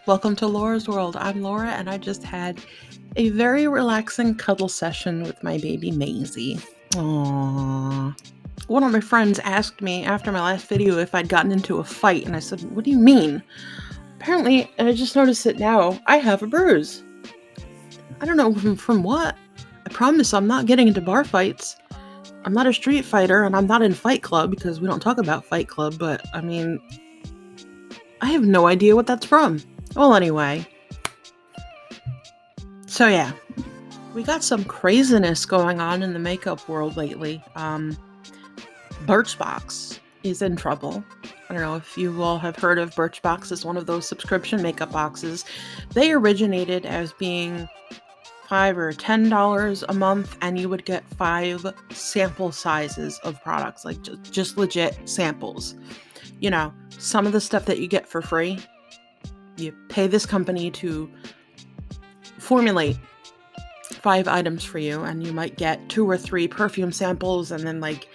Welcome to Laura's World. I'm Laura, and I just had a very relaxing cuddle session with my baby Maisie. Aww. One of my friends asked me after my last video if I'd gotten into a fight, and I said, "What do you mean?" Apparently, I just noticed it now, I have a bruise. I don't know from what. I promise I'm not getting into bar fights. I'm not a street fighter, and I'm not in Fight Club because we don't talk about Fight Club, but I mean, I have no idea what that's from. Well, anyway. So yeah, we got some craziness going on in the makeup world lately. Birchbox is in trouble. I don't know if you all have heard of Birchbox as one of those subscription makeup boxes. They originated as being $5 or $10 a month, and you would get 5 sample sizes of products, like just legit samples. You know, some of the stuff that you get for free, you pay this company to formulate 5 items for you, and you might get 2 or 3 perfume samples, and then like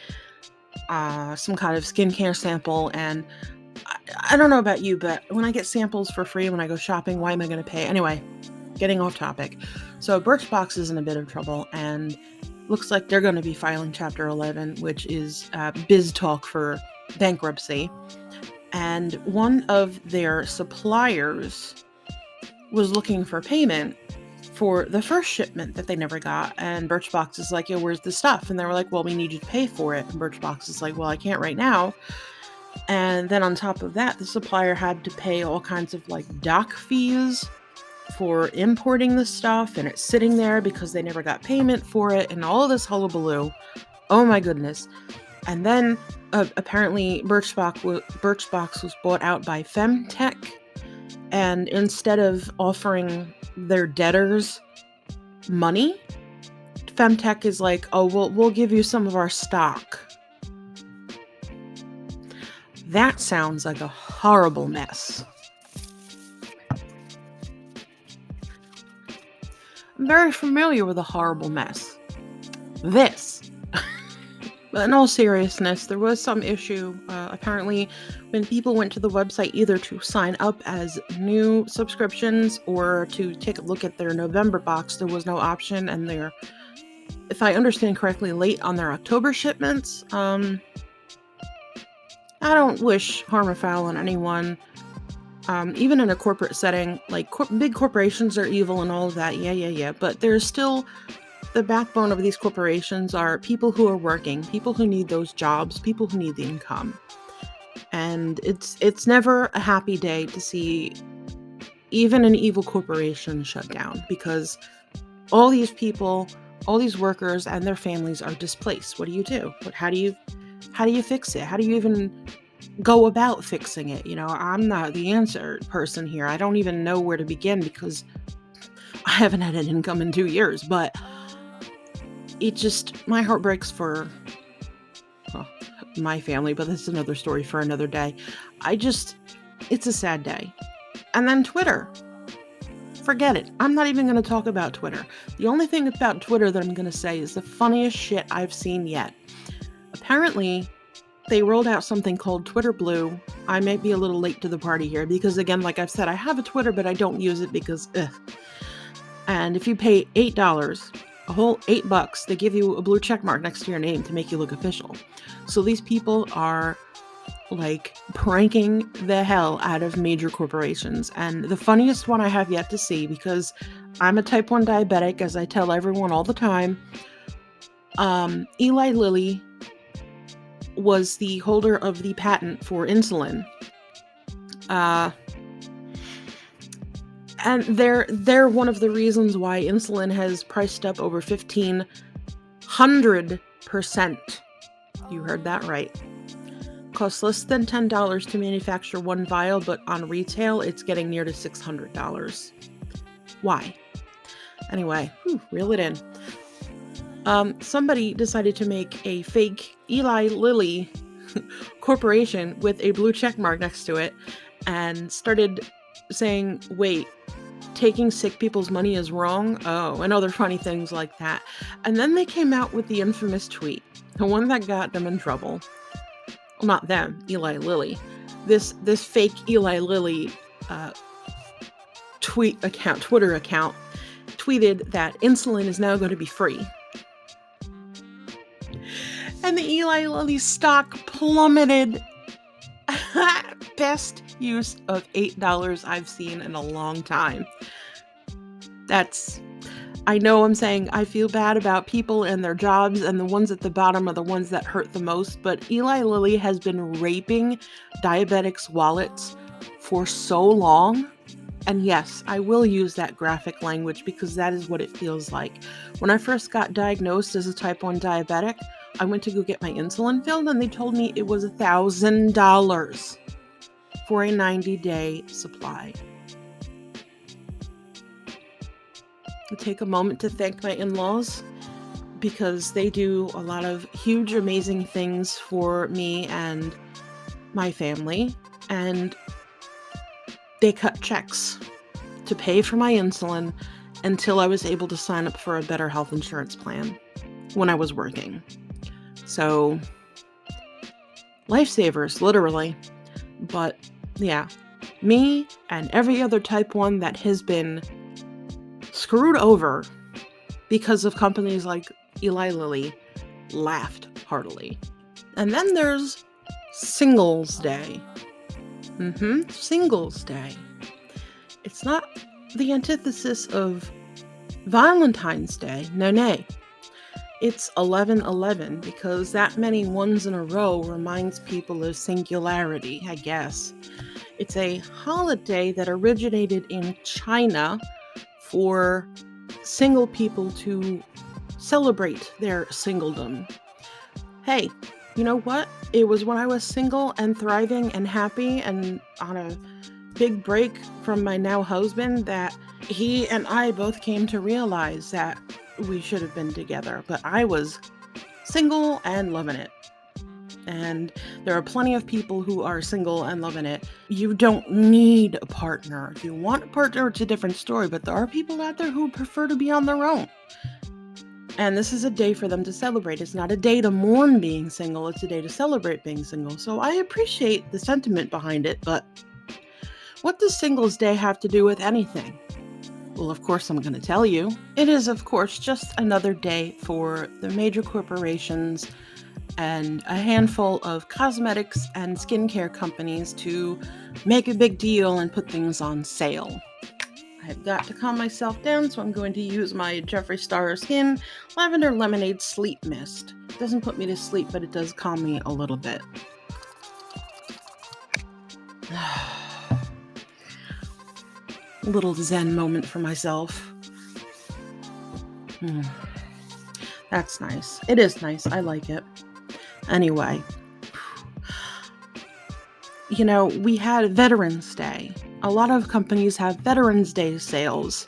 some kind of skincare sample. And I don't know about you, but when I get samples for free when I go shopping, why am I going to pay? Anyway, getting off topic. So Birchbox is in a bit of trouble, and looks like they're going to be filing Chapter 11, which is biz talk for bankruptcy. And one of their suppliers was looking for payment for the first shipment that they never got, and Birchbox is like, "Yo, where's the stuff?" And they were like, "Well, we need you to pay for it." And Birchbox is like, "Well, I can't right now." And then on top of that, the supplier had to pay all kinds of like dock fees for importing the stuff, and it's sitting there because they never got payment for it, and all of this hullabaloo. Oh my goodness. And then apparently Birchbox was bought out by Femtech, and instead of offering their debtors money, Femtech is like, "Oh, we'll give you some of our stock." That sounds like a horrible mess. I'm very familiar with a horrible mess. This. But in all seriousness, there was some issue. Apparently, when people went to the website either to sign up as new subscriptions or to take a look at their November box, there was no option, and they're, if I understand correctly, late on their October shipments. I don't wish harm or foul on anyone. Even in a corporate setting, like big corporations are evil and all of that, yeah, but there's still the backbone of these corporations are people who are working, people who need those jobs, people who need the income. And it's never a happy day to see even an evil corporation shut down, because all these people, all these workers and their families are displaced. What do you do? How do you fix it? How do you even go about fixing it? You know, I'm not the answer person here. I don't even know where to begin because I haven't had an income in 2 years, but my heart breaks for my family, but that's another story for another day. It's a sad day. And then Twitter. Forget it. I'm not even going to talk about Twitter. The only thing about Twitter that I'm going to say is the funniest shit I've seen yet. Apparently, they rolled out something called Twitter Blue. I might be a little late to the party here because, again, like I've said, I have a Twitter, but I don't use it because, And if you pay $8, a whole $8, they give you a blue check mark next to your name to make you look official. So these people are like pranking the hell out of major corporations. And the funniest one I have yet to see, because I'm a type 1 diabetic, as I tell everyone all the time, Eli Lilly was the holder of the patent for insulin. And they're one of the reasons why insulin has priced up over 1,500%. You heard that right. Costs less than $10 to manufacture one vial, but on retail, it's getting near to $600. Why? Anyway, reel it in. Somebody decided to make a fake Eli Lilly corporation with a blue check mark next to it and started saying, "Wait, taking sick people's money is wrong." Oh, and other funny things like that. And then they came out with the infamous tweet, the one that got them in trouble. Well, not them, Eli Lilly. This fake Eli Lilly Twitter account tweeted that insulin is now going to be free. And the Eli Lilly stock plummeted. Best use of $8 I've seen in a long time. I know I'm saying I feel bad about people and their jobs, and the ones at the bottom are the ones that hurt the most, but Eli Lilly has been raping diabetics' wallets for so long. And yes, I will use that graphic language because that is what it feels like. When I first got diagnosed as a type 1 diabetic, I went to go get my insulin filled and they told me it was $1,000 for a 90-day supply. I take a moment to thank my in-laws because they do a lot of huge, amazing things for me and my family, and they cut checks to pay for my insulin until I was able to sign up for a better health insurance plan when I was working. So, lifesavers, literally. But yeah, me and every other type 1 that has been screwed over because of companies like Eli Lilly laughed heartily. And then there's Singles Day. Singles Day. It's not the antithesis of Valentine's Day. No. It's 11/11 because that many ones in a row reminds people of singularity, I guess. It's a holiday that originated in China for single people to celebrate their singledom. Hey, you know what? It was when I was single and thriving and happy and on a big break from my now husband that he and I both came to realize that we should have been together. But I was single and loving it. And there are plenty of people who are single and loving it. You don't need a partner. If you want a partner, it's a different story. But there are people out there who prefer to be on their own. And this is a day for them to celebrate. It's not a day to mourn being single. It's a day to celebrate being single. So I appreciate the sentiment behind it. But what does Singles Day have to do with anything? Well, of course, I'm going to tell you. It is, of course, just another day for the major corporations and a handful of cosmetics and skincare companies to make a big deal and put things on sale. I've got to calm myself down, so I'm going to use my Jeffree Star Skin Lavender Lemonade Sleep Mist. It doesn't put me to sleep, but it does calm me a little bit. A little zen moment for myself. That's nice. It is nice. I like it. Anyway, we had Veterans Day. A lot of companies have Veterans Day sales,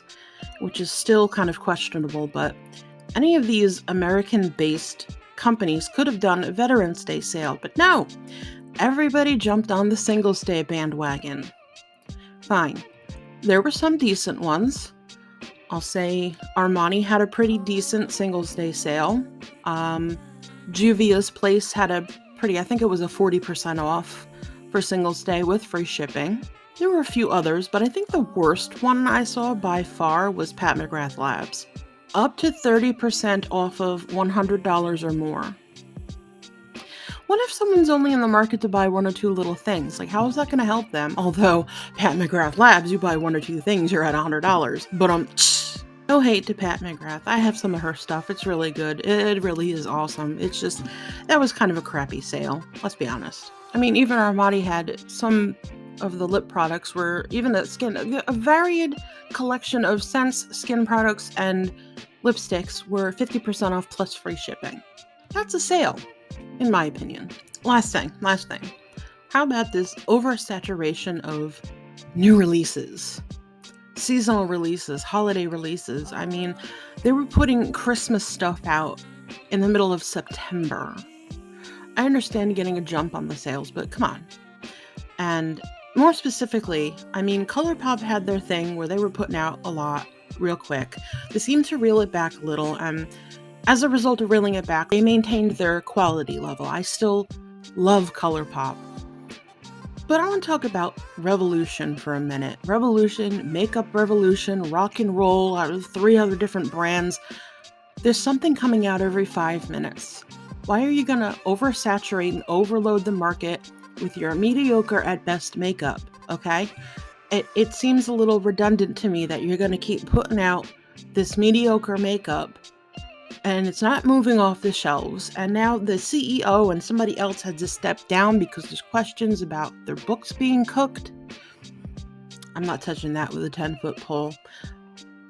which is still kind of questionable, but any of these American-based companies could have done a Veterans Day sale, but no, everybody jumped on the Singles Day bandwagon. Fine. There were some decent ones. I'll say Armani had a pretty decent Singles Day sale. Juvia's Place had I think it was a 40% off for Singles Day with free shipping. There were a few others, but I think the worst one I saw by far was Pat McGrath Labs. Up to 30% off of $100 or more. What if someone's only in the market to buy one or two little things? Like, how is that going to help them? Although, Pat McGrath Labs, you buy one or two things, you're at $100. But no hate to Pat McGrath. I have some of her stuff. It's really good. It really is awesome. It's just, that was kind of a crappy sale. Let's be honest. I mean, even Armani had some of the lip products were, even a varied collection of scents, skin products, and lipsticks were 50% off plus free shipping. That's a sale, in my opinion. Last thing. How about this oversaturation of new releases? Seasonal releases, holiday releases. I mean, they were putting Christmas stuff out in the middle of September. I understand getting a jump on the sales, but come on. And more specifically, I mean, ColourPop had their thing where they were putting out a lot real quick. They seemed to reel it back a little, and as a result of reeling it back, they maintained their quality level. I still love ColourPop. But I want to talk about Revolution for a minute. Revolution, Makeup Revolution, Rock and Roll, out of 3 other different brands. There's something coming out every 5 minutes. Why are you going to oversaturate and overload the market with your mediocre at best makeup, okay? It seems a little redundant to me that you're going to keep putting out this mediocre makeup and it's not moving off the shelves. And now the CEO and somebody else had to step down because there's questions about their books being cooked. I'm not touching that with a 10-foot pole.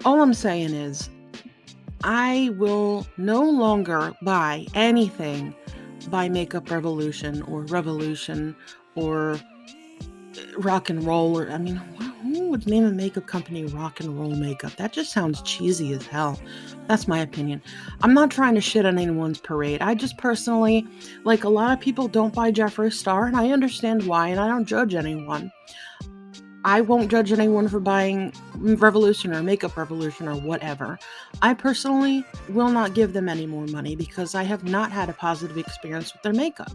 All I'm saying is I will no longer buy anything by Makeup Revolution or Rock and Roll, or who would name a makeup company Rock and Roll Makeup? That just sounds cheesy as hell. That's my opinion. I'm not trying to shit on anyone's parade. I just personally, like a lot of people, don't buy Jeffree Star, and I understand why, and I don't judge anyone. I won't judge anyone for buying Revolution or Makeup Revolution or whatever. I personally will not give them any more money because I have not had a positive experience with their makeup.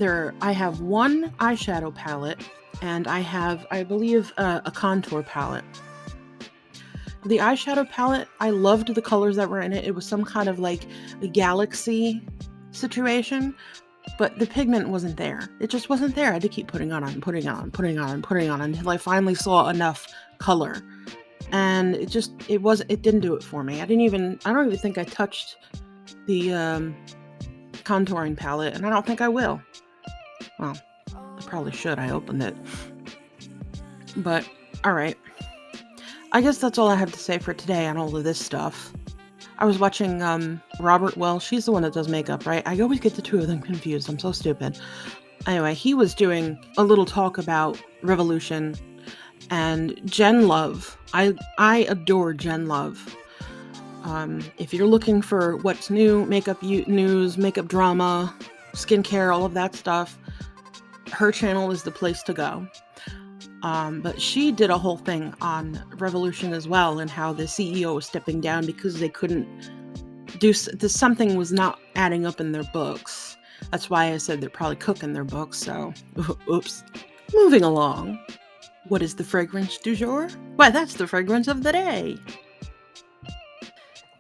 I have one eyeshadow palette and I have, I believe, a contour palette. The eyeshadow palette, I loved the colors that were in it. It was some kind of like a galaxy situation, but the pigment wasn't there. It just wasn't there. I had to keep putting on until I finally saw enough color. And it didn't do it for me. I don't even think I touched the contouring palette, and I don't think I will. Well, I probably should. I opened it. But, alright. I guess that's all I have to say for today on all of this stuff. I was watching Robert Wells. She's the one that does makeup, right? I always get the two of them confused. I'm so stupid. Anyway, he was doing a little talk about Revolution and Jen Love. I adore Jen Love. If you're looking for what's new, makeup news, makeup drama, skincare, all of that stuff, her channel is the place to go. But she did a whole thing on Revolution as well and how the CEO was stepping down because they couldn't something was not adding up in their books. That's why I said they're probably cooking their books, so oops. Moving along. What is the fragrance du jour? Why, that's the fragrance of the day.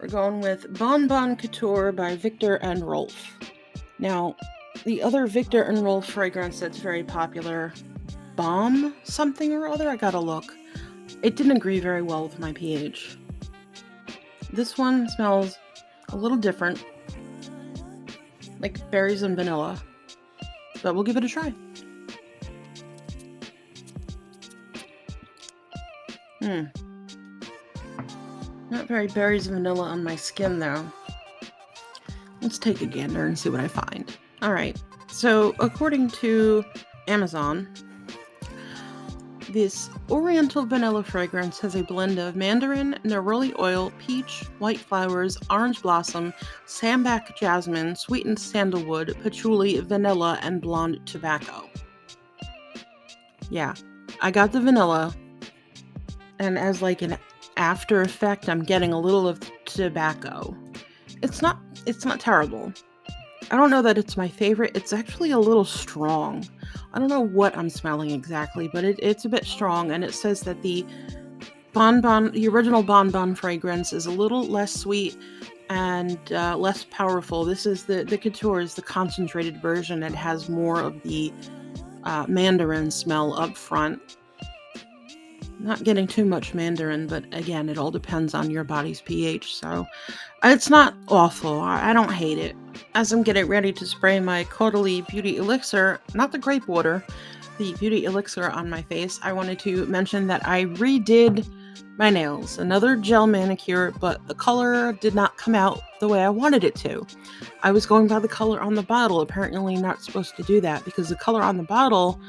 We're going with Bon Bon Couture by Viktor and Rolf. Now, the other Viktor and Rolf fragrance that's very popular, Bomb something or other, I gotta look. It didn't agree very well with my pH. This one smells a little different, like berries and vanilla, but we'll give it a try. Not very berries and vanilla on my skin though. Let's take a gander and see what I find. Alright, so according to Amazon, this Oriental vanilla fragrance has a blend of mandarin, neroli oil, peach, white flowers, orange blossom, sambac jasmine, sweetened sandalwood, patchouli, vanilla, and blonde tobacco. Yeah, I got the vanilla, and as like an after effect, I'm getting a little of tobacco. It's not terrible. I don't know that it's my favorite. It's actually a little strong. I don't know what I'm smelling exactly, but it's a bit strong, and it says that the original Bon Bon fragrance is a little less sweet and less powerful. This is the Couture is the concentrated version. It has more of the mandarin smell up front. Not getting too much mandarin, but again, it all depends on your body's pH, so it's not awful. I don't hate it. As I'm getting ready to spray my Caudalie Beauty Elixir, not the grape water, the Beauty Elixir on my face, I wanted to mention that I redid my nails. Another gel manicure, but the color did not come out the way I wanted it to. I was going by the color on the bottle. Apparently not supposed to do that because the color on the bottle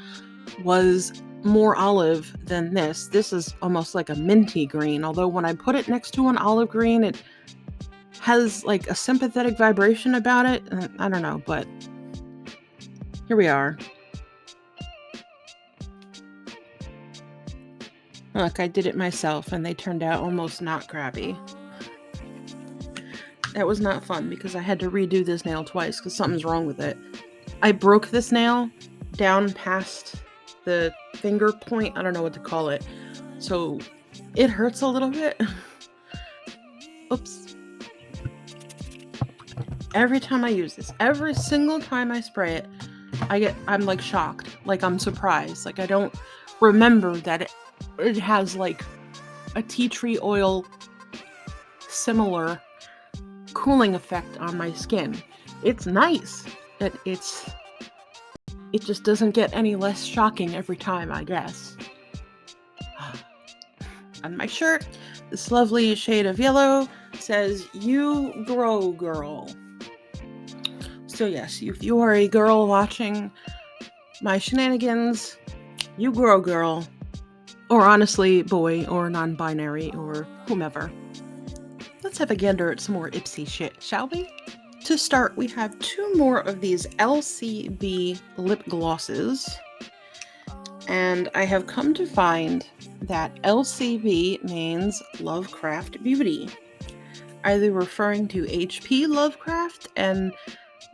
was more olive than this. This is almost like a minty green, although when I put it next to an olive green, it has like a sympathetic vibration about it. I don't know, but here we are. Look, I did it myself and they turned out almost not crappy. That was not fun because I had to redo this nail twice because something's wrong with it. I broke this nail down past the finger point. I don't know what to call it. So it hurts a little bit. Oops. Every time I use this, every single time I spray it, I'm like shocked. Like I'm surprised. Like I don't remember that it has like a tea tree oil similar cooling effect on my skin. It's nice. It just doesn't get any less shocking every time, I guess. On my shirt, this lovely shade of yellow says, "You grow, girl." So yes, if you are a girl watching my shenanigans, you grow, girl. Or honestly, boy, or non-binary, or whomever. Let's have a gander at some more IPSY shit, shall we? To start, we have 2 more of these LCB lip glosses. And I have come to find that LCB means Lovecraft Beauty. Are they referring to H.P. Lovecraft and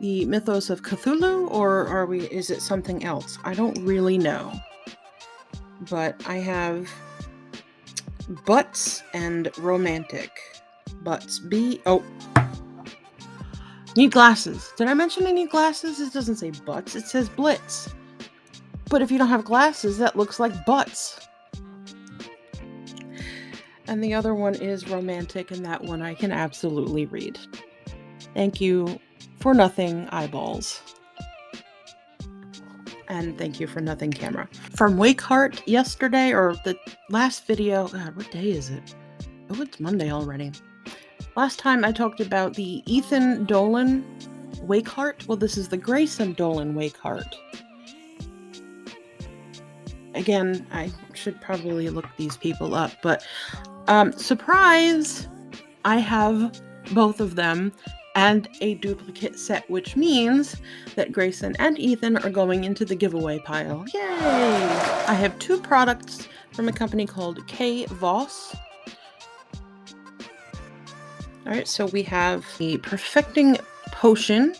the mythos of Cthulhu, or is it something else? I don't really know. But I have Butts and Romantic. Butts. Need glasses. Did I mention I need glasses? It doesn't say butts. It says blitz. But if you don't have glasses, that looks like butts. And the other one is Romantic, and that one I can absolutely read. Thank you for nothing, eyeballs. And thank you for nothing, camera. From Wakeheart yesterday, or the last video. God, what day is it? Oh, it's Monday already. Last time I talked about the Ethan Dolan Wakeheart. Well, this is the Grayson Dolan Wakeheart. Again, I should probably look these people up, but surprise! I have both of them and a duplicate set, which means that Grayson and Ethan are going into the giveaway pile. Yay! I have 2 products from a company called K Voss. Alright, so we have the Perfecting Potion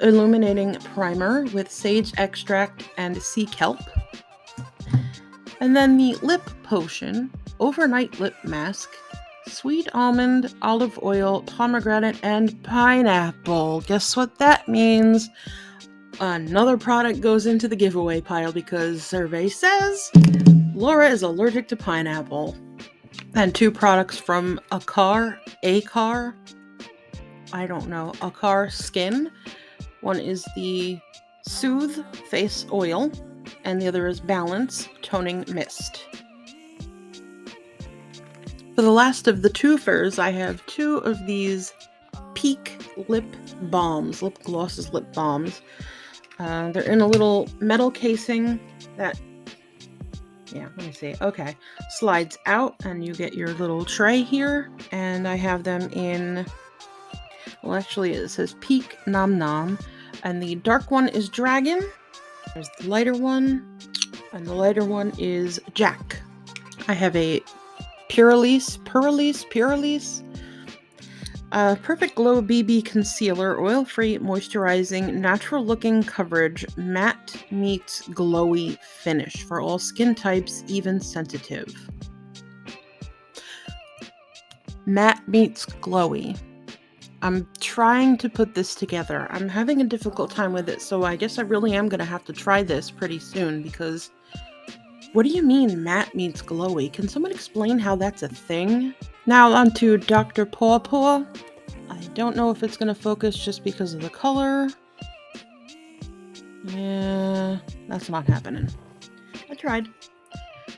Illuminating Primer with Sage Extract and Sea Kelp. And then the Lip Potion Overnight Lip Mask, Sweet Almond, Olive Oil, Pomegranate, and Pineapple. Guess what that means? Another product goes into the giveaway pile because survey says Laura is allergic to pineapple. And 2 products from Akar Skin. One is the Soothe Face Oil, and the other is Balance Toning Mist. For the last of the twofers, I have 2 of these Peak lip glosses lip balms. They're in a little metal casing that, let me see. Okay, slides out, and you get your little tray here. And I have them in, well, actually it says Peak Nom Nom, and the dark one is Dragon. There's the lighter one, and the lighter one is Jack. I have a Purelisse Perfect Glow BB Concealer, oil-free, moisturizing, natural-looking coverage, matte meets glowy finish for all skin types, even sensitive. Matte meets glowy. I'm trying to put this together. I'm having a difficult time with it, so I guess I really am going to have to try this pretty soon, because what do you mean matte meets glowy? Can someone explain how that's a thing? Now on to Dr. Paw Paw. I don't know if it's going to focus just because of the color. Yeah, that's not happening. I tried.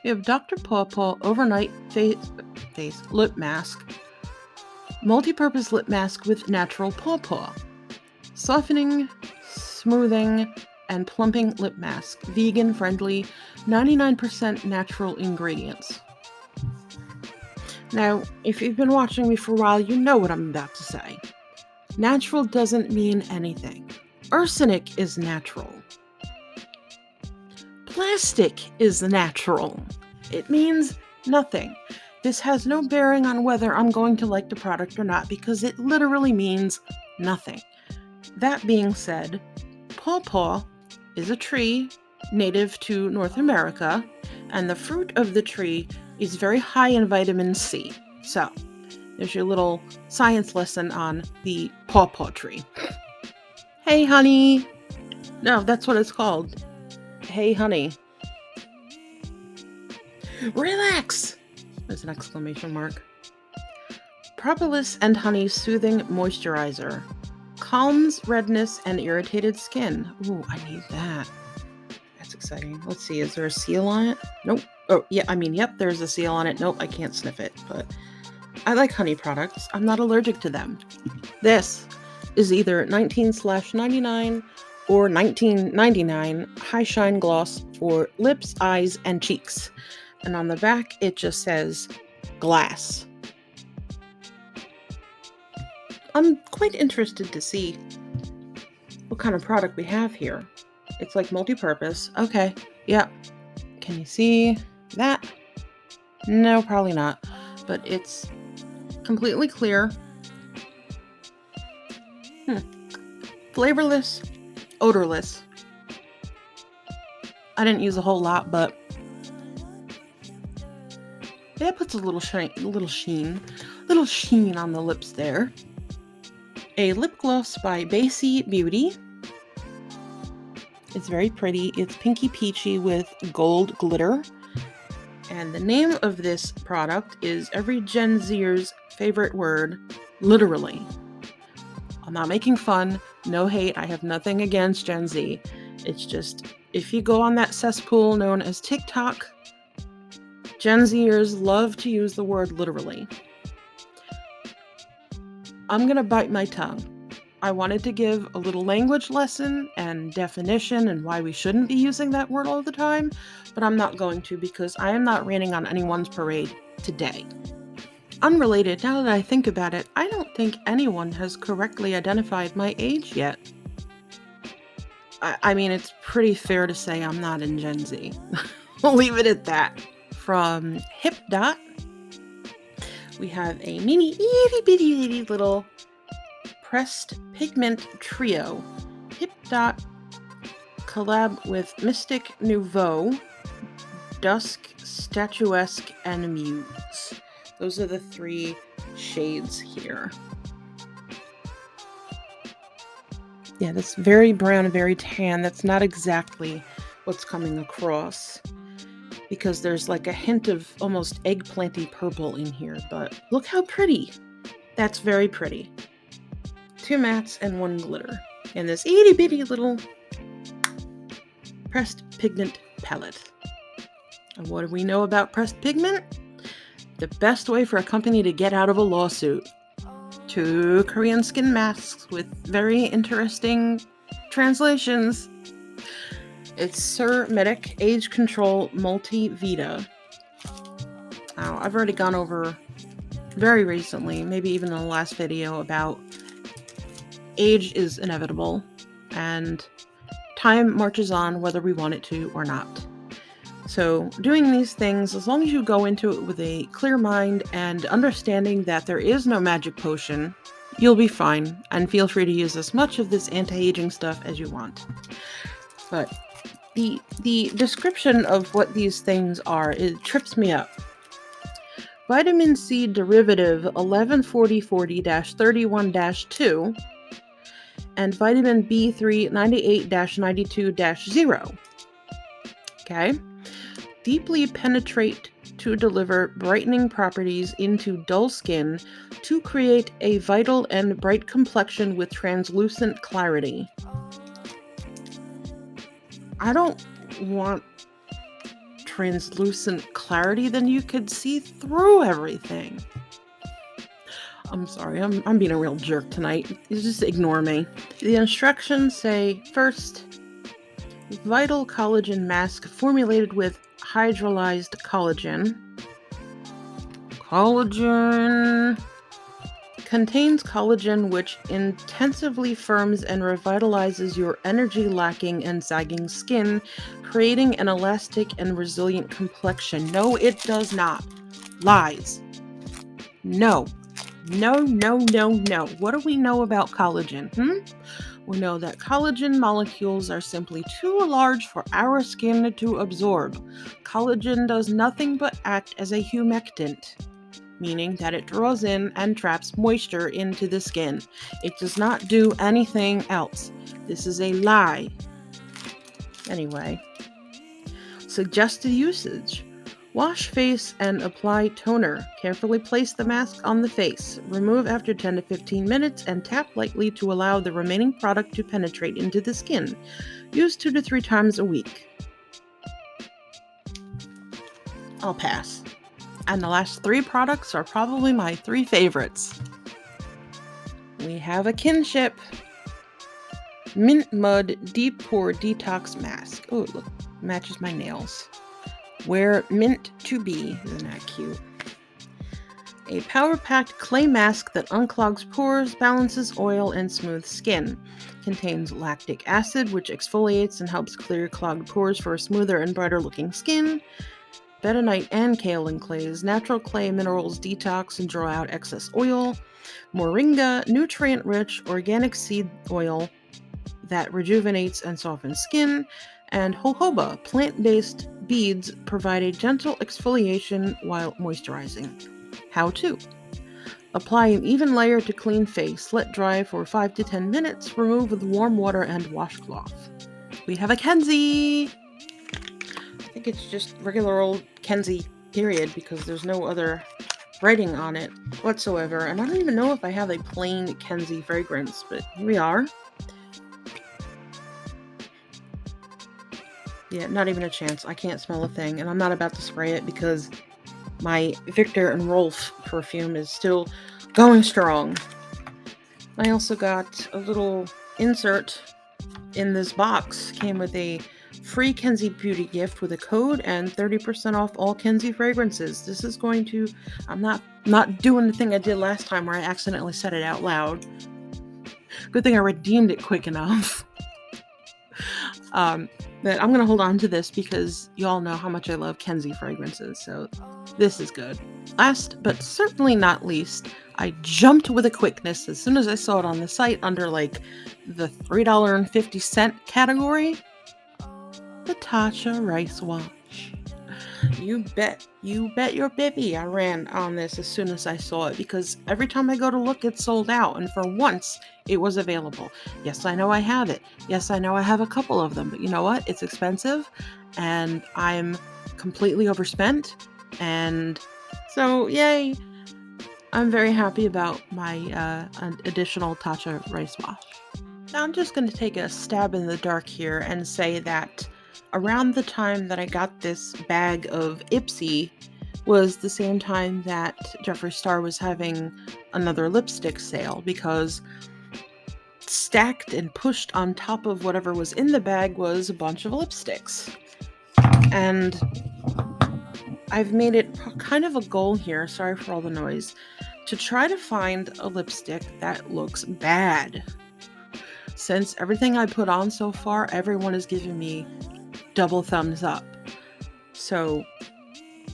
We have Dr. Paw Paw Overnight Face Lip Mask. Multi-purpose lip mask with natural pawpaw. Softening, smoothing, and plumping lip mask. Vegan friendly, 99% natural ingredients. Now, if you've been watching me for a while, you know what I'm about to say. Natural doesn't mean anything. Arsenic is natural. Plastic is natural. It means nothing. This has no bearing on whether I'm going to like the product or not, because it literally means nothing. That being said, pawpaw is a tree native to North America, and the fruit of the tree is very high in vitamin C. So, there's your little science lesson on the pawpaw tree. Hey, honey. No, that's what it's called. Hey, honey. Relax! There's an exclamation mark. Propolis and honey soothing moisturizer. Calms redness and irritated skin. Ooh, I need that. That's exciting. Let's see, is there a seal on it? Nope. Oh, yeah, yep, there's a seal on it. Nope, I can't sniff it, but I like honey products. I'm not allergic to them. This is either 19/99 or 19.99 High Shine Gloss for lips, eyes, and cheeks. And on the back, it just says glass. I'm quite interested to see what kind of product we have here. It's like multi-purpose. Okay, yeah. Can you see that? No, probably not. But it's completely clear. Flavorless, odorless. I didn't use a whole lot, but yeah, it puts a little sheen on the lips there. A lip gloss by IPSY Beauty. It's very pretty. It's pinky peachy with gold glitter. And the name of this product is every Gen Zer's favorite word, literally. I'm not making fun. No hate. I have nothing against Gen Z. It's just, if you go on that cesspool known as TikTok, Gen Zers love to use the word literally. I'm going to bite my tongue. I wanted to give a little language lesson and definition and why we shouldn't be using that word all the time, but I'm not going to because I am not raining on anyone's parade today. Unrelated, now that I think about it, I don't think anyone has correctly identified my age yet. I mean, it's pretty fair to say I'm not in Gen Z. We'll leave it at that. From Hip Dot, we have a mini itty bitty little pressed pigment trio. Hip Dot collab with Mystic Nouveau, Dusk, Statuesque, and Muse. Those are the 3 shades here. Yeah, that's very brown and very tan. That's not exactly what's coming across because there's like a hint of almost eggplanty purple in here, but look how pretty. That's very pretty. 2 mattes and 1 glitter. And this itty bitty little pressed pigment palette. And what do we know about pressed pigment? The best way for a company to get out of a lawsuit. 2 Korean skin masks with very interesting translations. It's Sir Medic Age Control Multi-Vita. Now, I've already gone over very recently, maybe even in the last video, about age is inevitable and time marches on whether we want it to or not. So doing these things, as long as you go into it with a clear mind and understanding that there is no magic potion, you'll be fine, and feel free to use as much of this anti-aging stuff as you want. But the description of what these things are, it trips me up. Vitamin C derivative 114040-31-2 and vitamin B3 98-92-0. Okay? Deeply penetrate to deliver brightening properties into dull skin to create a vital and bright complexion with translucent clarity. I don't want translucent clarity, then you could see through everything. I'm sorry, I'm being a real jerk tonight. You just ignore me. The instructions say, first, vital collagen mask formulated with hydrolyzed collagen. Collagen contains collagen which intensively firms and revitalizes your energy-lacking and sagging skin, creating an elastic and resilient complexion. No, it does not. Lies. No. No, no, no, no. What do we know about collagen? We know that collagen molecules are simply too large for our skin to absorb. Collagen does nothing but act as a humectant, meaning that it draws in and traps moisture into the skin. It does not do anything else. This is a lie. Anyway, suggested usage. Wash face and apply toner. Carefully place the mask on the face. Remove after 10 to 15 minutes and tap lightly to allow the remaining product to penetrate into the skin. Use 2 to 3 times a week. I'll pass. And the last 3 products are probably my 3 favorites. We have a kinship. Mint Mud Deep Pore Detox Mask. Oh, look, matches my nails. Where mint to be. Isn't that cute? A power-packed clay mask that unclogs pores, balances oil, and smooths skin. Contains lactic acid, which exfoliates and helps clear clogged pores for a smoother and brighter-looking skin. Bentonite and kaolin clays. Natural clay minerals detox and draw out excess oil. Moringa, nutrient-rich organic seed oil that rejuvenates and softens skin. And jojoba, plant-based beads provide a gentle exfoliation while moisturizing. How to. Apply an even layer to clean face. Let dry for 5 to 10 minutes. Remove with warm water and washcloth. We have a Kenzie. I think it's just regular old Kenzie, period, because there's no other writing on it whatsoever. And I don't even know if I have a plain Kenzie fragrance, but here we are. Yeah, not even a chance. I can't smell a thing, and I'm not about to spray it because my Victor and Rolf perfume is still going strong. I also got a little insert in this box. Came with a free Kenzie Beauty gift with a code and 30% off all Kenzie fragrances. This is going to... I'm not doing the thing I did last time where I accidentally said it out loud. Good thing I redeemed it quick enough. But I'm going to hold on to this because you all know how much I love Kenzie fragrances, so this is good. Last, but certainly not least, I jumped with a quickness as soon as I saw it on the site under like the $3.50 category. The Tatcha Rice Wash. You bet your baby I ran on this as soon as I saw it because every time I go to look, it's sold out, and for once it was available. Yes, I know I have it. Yes, I know I have a couple of them, but you know what? It's expensive and I'm completely overspent, and so yay. I'm very happy about my additional Tatcha Rice Wash. Now I'm just going to take a stab in the dark here and say that around the time that I got this bag of IPSY was the same time that Jeffree Star was having another lipstick sale, because stacked and pushed on top of whatever was in the bag was a bunch of lipsticks. And I've made it kind of a goal here, sorry for all the noise, to try to find a lipstick that looks bad. Since everything I put on so far, everyone is giving me double thumbs up. So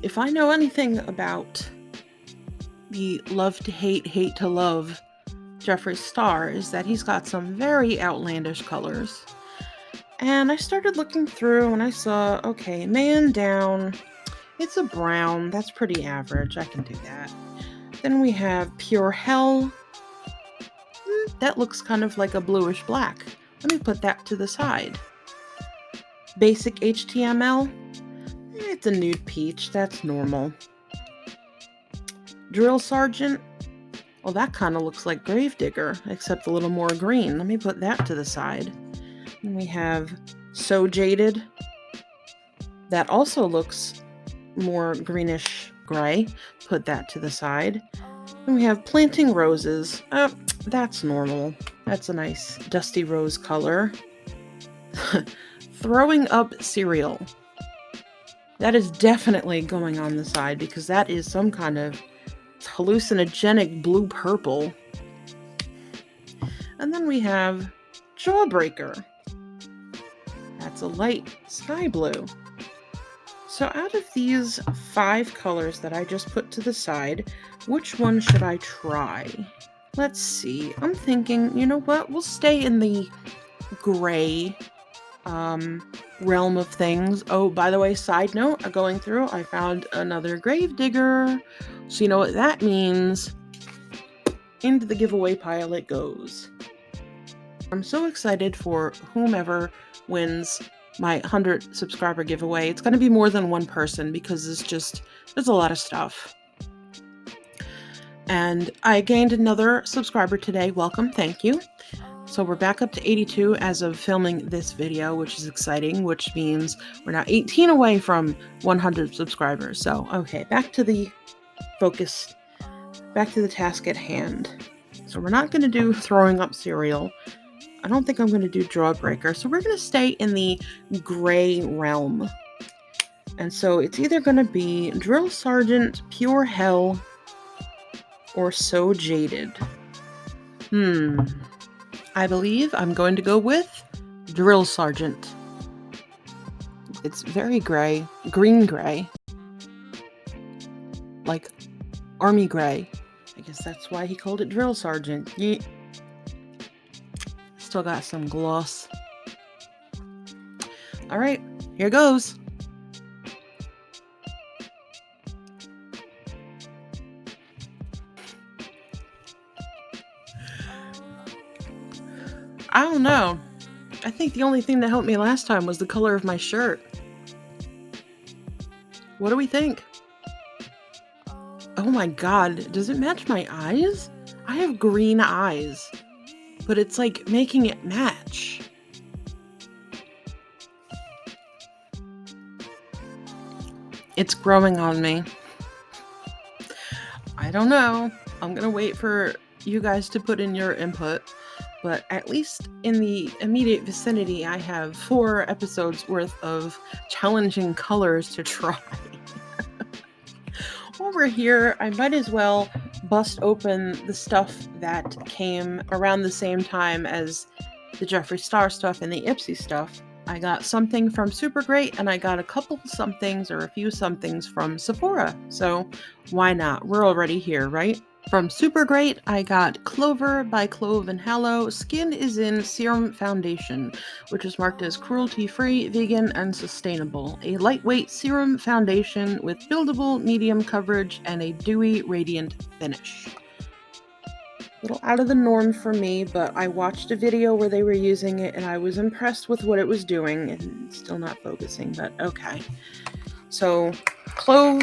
if I know anything about the love to hate, hate to love Jeffree Star, is that he's got some very outlandish colors. And I started looking through and I saw, okay, Man Down, it's a brown, that's pretty average, I can do that. Then we have Pure Hell, that looks kind of like a bluish black. Let me put that to the side. Basic HTML, it's a nude peach, that's normal. Drill Sergeant, well, that kind of looks like Gravedigger, except a little more green. Let me put that to the side. And we have So Jaded, that also looks more greenish gray. Put that to the side. And we have Planting Roses, that's normal. That's a nice dusty rose color. Throwing Up Cereal. That is definitely going on the side because that is some kind of hallucinogenic blue purple. And then we have Jawbreaker. That's a light sky blue. So out of these 5 colors that I just put to the side, which one should I try? Let's see. I'm thinking, you know what? We'll stay in the gray realm of things. Oh, by the way, side note, going through, I found another grave digger. So you know what that means. Into the giveaway pile it goes. I'm so excited for whomever wins my 100 subscriber giveaway. It's going to be more than one person because there's a lot of stuff. And I gained another subscriber today. Welcome. Thank you. So we're back up to 82 as of filming this video, which is exciting, which means we're now 18 away from 100 subscribers. So, okay, back to the focus, back to the task at hand. So we're not going to do throwing up cereal. I don't think I'm going to do Jawbreaker. So we're going to stay in the gray realm. And so it's either going to be Drill Sergeant, Pure Hell, or So Jaded. I believe I'm going to go with Drill Sergeant. It's very gray, green gray. Like army gray. I guess that's why he called it Drill Sergeant. Yeet. Still got some gloss. All right, here goes. I don't know. I think the only thing that helped me last time was the color of my shirt. What do we think? Oh my god, does it match my eyes? I have green eyes, but it's like making it match. It's growing on me. I don't know. I'm gonna wait for you guys to put in your input, but at least in the immediate vicinity, I have 4 episodes worth of challenging colors to try. While we're here, I might as well bust open the stuff that came around the same time as the Jeffree Star stuff and the IPSY stuff. I got something from Super Great, and I got a couple somethings or a few somethings from Sephora. So why not? We're already here, right? From Super Great, I got Clover by Clove & Hallow Skin is in Serum Foundation, which is marked as cruelty-free, vegan, and sustainable. A lightweight serum foundation with buildable medium coverage and a dewy, radiant finish. A little out of the norm for me, but I watched a video where they were using it and I was impressed with what it was doing, and still not focusing, but okay. So, Clove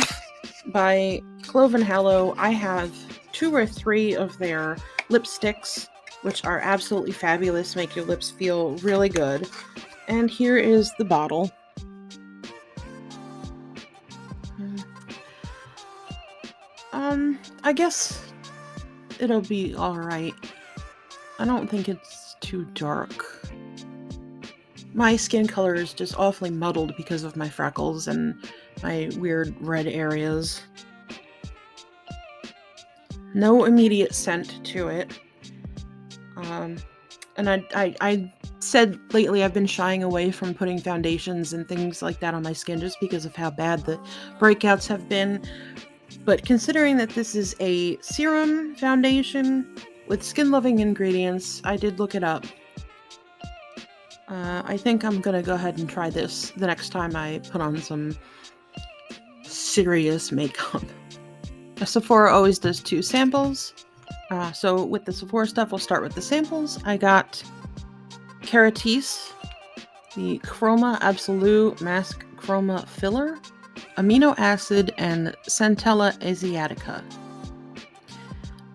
by Clove & Hallow, I have 2 or 3 of their lipsticks, which are absolutely fabulous, make your lips feel really good. And here is the bottle. I guess it'll be alright. I don't think it's too dark. My skin color is just awfully muddled because of my freckles and my weird red areas. No immediate scent to it. And I said lately I've been shying away from putting foundations and things like that on my skin just because of how bad the breakouts have been. But considering that this is a serum foundation with skin-loving ingredients, I did look it up. I think I'm gonna go ahead and try this the next time I put on some serious makeup. Sephora always does 2 samples. So with the Sephora stuff, we'll start with the samples. I got Keratis, the Chroma Absolute Mask Chroma Filler, Amino Acid, and Centella Asiatica.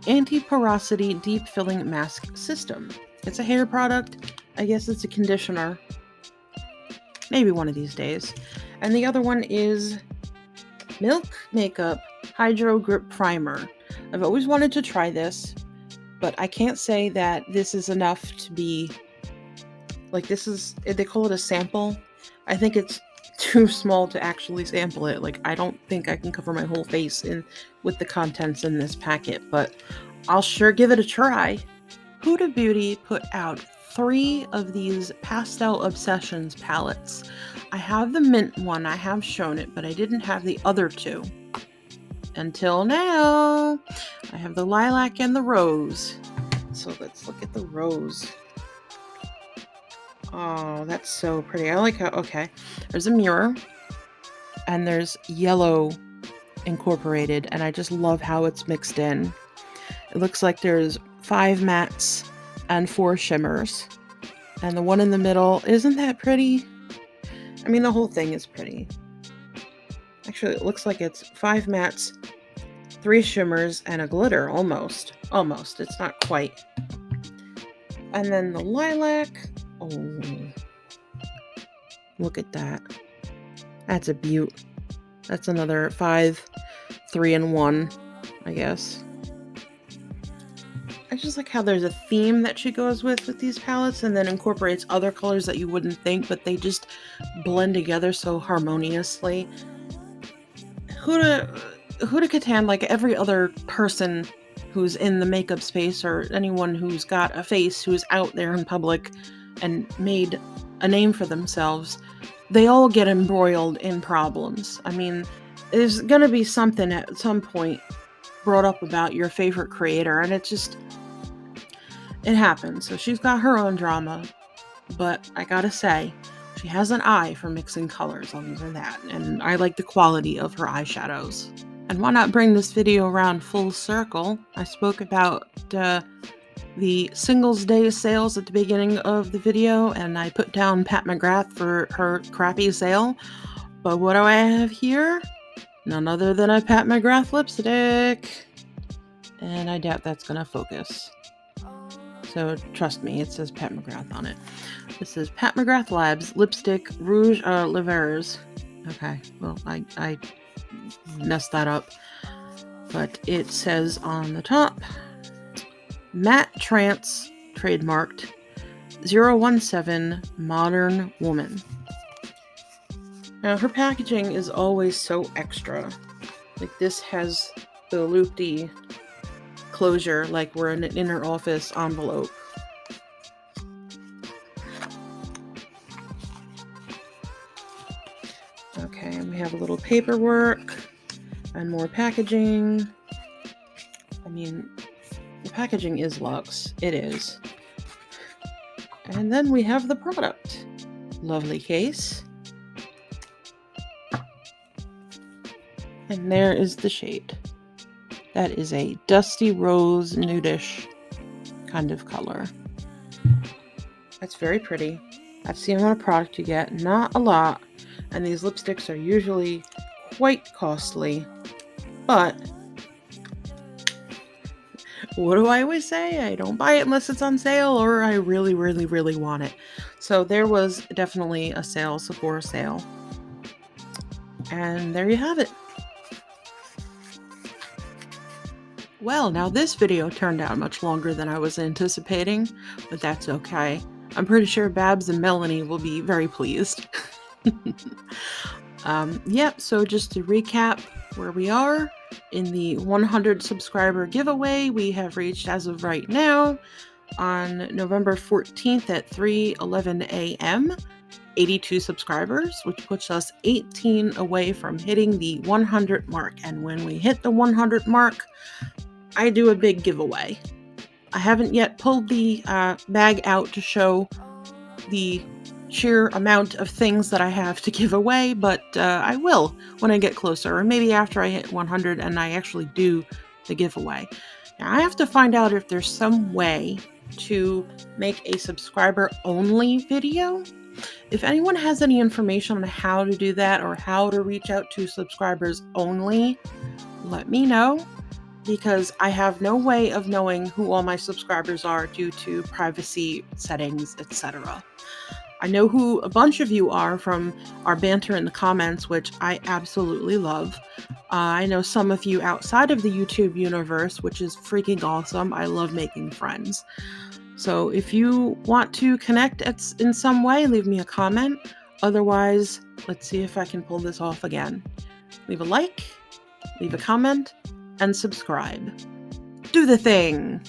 Anti-Porosity Deep Filling Mask System. It's a hair product. I guess it's a conditioner. Maybe one of these days. And the other one is Milk Makeup Hydro Grip Primer. I've always wanted to try this, but I can't say that this is enough to be, like, this is, they call it a sample. I think it's too small to actually sample it. Like, I don't think I can cover my whole face with the contents in this packet, but I'll sure give it a try. Huda Beauty put out 3 of these Pastel Obsessions palettes. I have the mint one, I have shown it, but I didn't have the other 2. Until now. I have the lilac and the rose. So let's look at the rose. Oh, that's so pretty. I like how, okay, there's a mirror and there's yellow incorporated, and I just love how it's mixed in. It looks like there's 5 mattes and 4 shimmers. And the one in the middle, isn't that pretty? I mean, the whole thing is pretty. Actually, it looks like it's 5 mattes, 3 shimmers, and a glitter, almost. Almost, it's not quite. And then the lilac, oh, look at that. That's a beaut. That's another 5, 3, and 1, I guess. I just like how there's a theme that she goes with these palettes, and then incorporates other colors that you wouldn't think, but they just blend together so harmoniously. Huda Katan, like every other person who's in the makeup space or anyone who's got a face who's out there in public and made a name for themselves, they all get embroiled in problems. I mean, there's gonna be something at some point brought up about your favorite creator, and it happens. So she's got her own drama, but I gotta say, she has an eye for mixing colors other than that, and I like the quality of her eyeshadows. And why not bring this video around full circle? I spoke about the Singles Day sales at the beginning of the video, and I put down Pat McGrath for her crappy sale. But what do I have here? None other than a Pat McGrath lipstick. And I doubt that's gonna focus. So trust me, it says Pat McGrath on it. This is Pat McGrath Labs Lipstick Rouge L'Hiver. Okay, well, I messed that up. But it says on the top, Matte Trance, trademarked, 017 Modern Woman. Now, her packaging is always so extra. Like, this has the loopy closure like we're in an inner office envelope. Okay, and we have a little paperwork and more packaging. I mean, the packaging is luxe. It is. And then we have the product. Lovely case. And there is the shade. That is a dusty rose nudish kind of color. That's very pretty. That's the amount of product you get. Not a lot. And these lipsticks are usually quite costly. But what do I always say? I don't buy it unless it's on sale or I really, really, really want it. So there was definitely a sale, Sephora sale. And there you have it. Well, now this video turned out much longer than I was anticipating, but that's okay. I'm pretty sure Babs and Melanie will be very pleased. So just to recap where we are, in the 100 subscriber giveaway we have reached as of right now on November 14th at 3:11 a.m. 82 subscribers, which puts us 18 away from hitting the 100 mark. And when we hit the 100 mark, I do a big giveaway. I haven't yet pulled the bag out to show the sheer amount of things that I have to give away, but I will when I get closer, or maybe after I hit 100 and I actually do the giveaway. Now, I have to find out if there's some way to make a subscriber-only video. If anyone has any information on how to do that or how to reach out to subscribers only, let me know, because I have no way of knowing who all my subscribers are due to privacy settings, etc. I know who a bunch of you are from our banter in the comments, which I absolutely love. I know some of you outside of the YouTube universe, which is freaking awesome. I love making friends. So if you want to connect in some way, leave me a comment. Otherwise, let's see if I can pull this off again. Leave a like, leave a comment, and subscribe. Do the thing!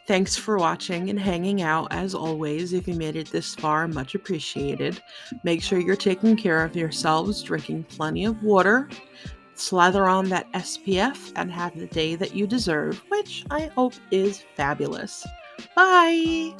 Thanks for watching and hanging out. As always, if you made it this far, much appreciated. Make sure you're taking care of yourselves, drinking plenty of water, slather on that SPF, and have the day that you deserve, which I hope is fabulous. Bye!